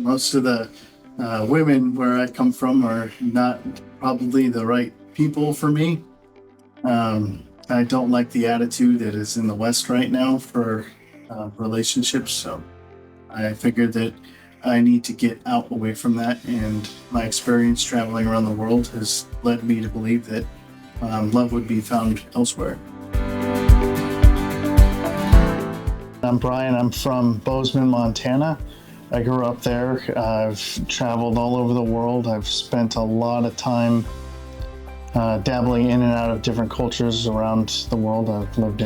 Most of the women where I come from are not probably the right people for me. I don't like the attitude that is in the West right now for relationships, so I figured that I need to get out away from that, and my experience traveling around the world has led me to believe that love would be found elsewhere. I'm Brian. I'm from Bozeman, Montana. I grew up there. I've traveled all over the world. I've spent a lot of time dabbling in and out of different cultures around the world. I've lived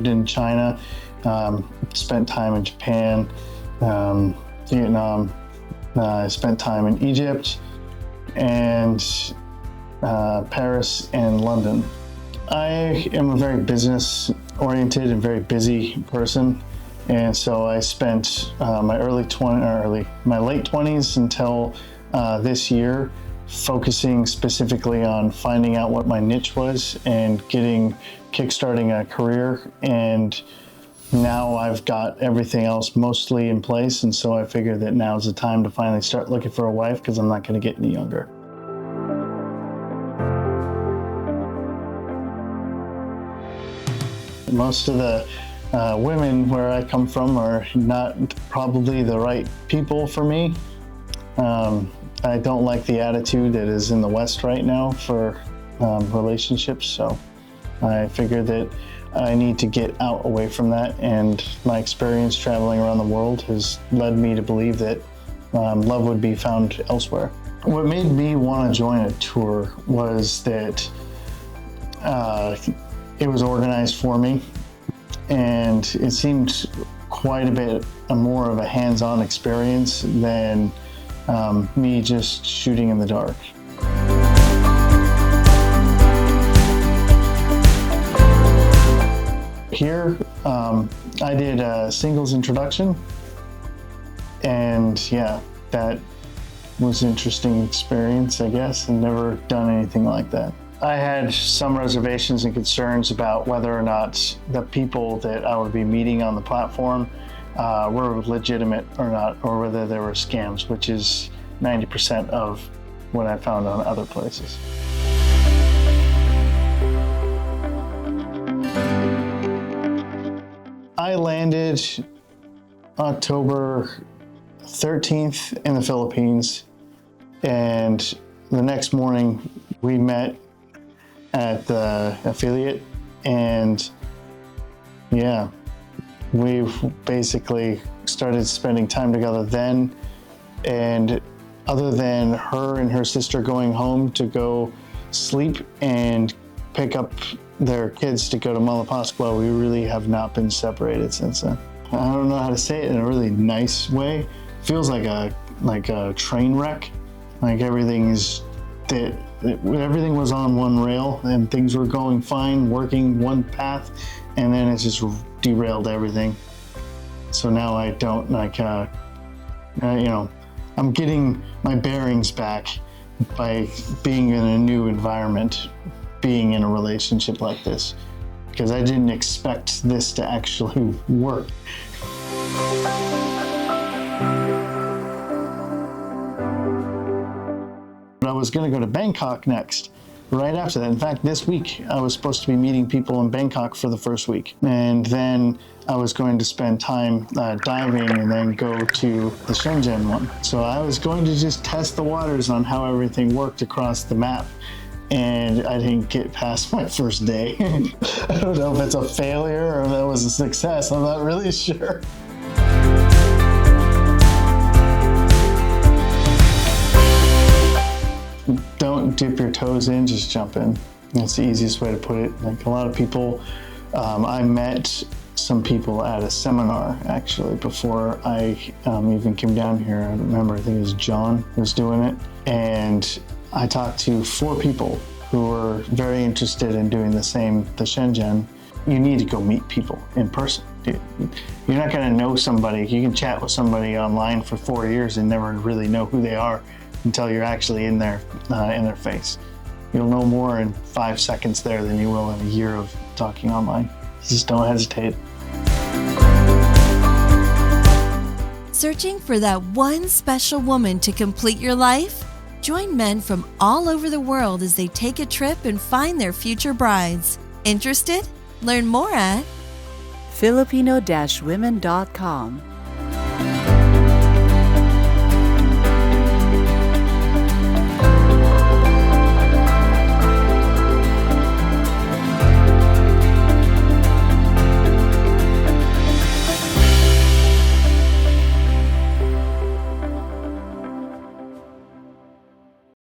in China, spent time in Japan, Vietnam. I spent time in Egypt and Paris and London. I am a very business-oriented and very busy person, and so I spent my late 20s until this year focusing specifically on finding out what my niche was and kickstarting a career. And now I've got everything else mostly in place, and so I figured that now's the time to finally start looking for a wife, because I'm not going to get any younger. Most of the women where I come from are not probably the right people for me. I don't like the attitude that is in the West right now for relationships, so I figured that I need to get out away from that, and my experience traveling around the world has led me to believe that love would be found elsewhere. What made me want to join a tour was that it was organized for me, and it seemed quite a bit more of a hands-on experience than me just shooting in the dark. Here, I did a singles introduction, and yeah, that was an interesting experience, I guess, and never done anything like that. I had some reservations and concerns about whether or not the people that I would be meeting on the platform were legitimate or not, or whether they were scams, which is 90% of what I found on other places. I landed October 13th in the Philippines, and the next morning we met at the affiliate, and yeah, we basically started spending time together then. And other than her and her sister going home to go sleep and pick up their kids to go to Malapascua, we really have not been separated since then. I don't know how to say it in a really nice way. It feels like a train wreck. Like everything was on one rail and things were going fine, working one path, and then it just derailed everything. So now I don't I'm getting my bearings back by being in a new environment, being in a relationship like this, because I didn't expect this to actually work. I was going to go to Bangkok next, right after that. In fact, this week I was supposed to be meeting people in Bangkok for the first week, and then I was going to spend time diving and then go to the Shenzhen one. So I was going to just test the waters on how everything worked across the map, and I didn't get past my first day. I don't know if it's a failure or if that was a success. I'm not really sure. Don't dip your toes in, just jump in. That's the easiest way to put it. Like a lot of people, I met some people at a seminar actually before I even came down here. I remember, I think it was John who was doing it. And I talked to 4 people who were very interested in doing the Shenzhen. You need to go meet people in person. You're not gonna know somebody. You can chat with somebody online for 4 years and never really know who they are until you're actually in their face. You'll know more in 5 seconds there than you will in a year of talking online. Just don't hesitate. Searching for that one special woman to complete your life? Join men from all over the world as they take a trip and find their future brides. Interested? Learn more at Filipino-women.com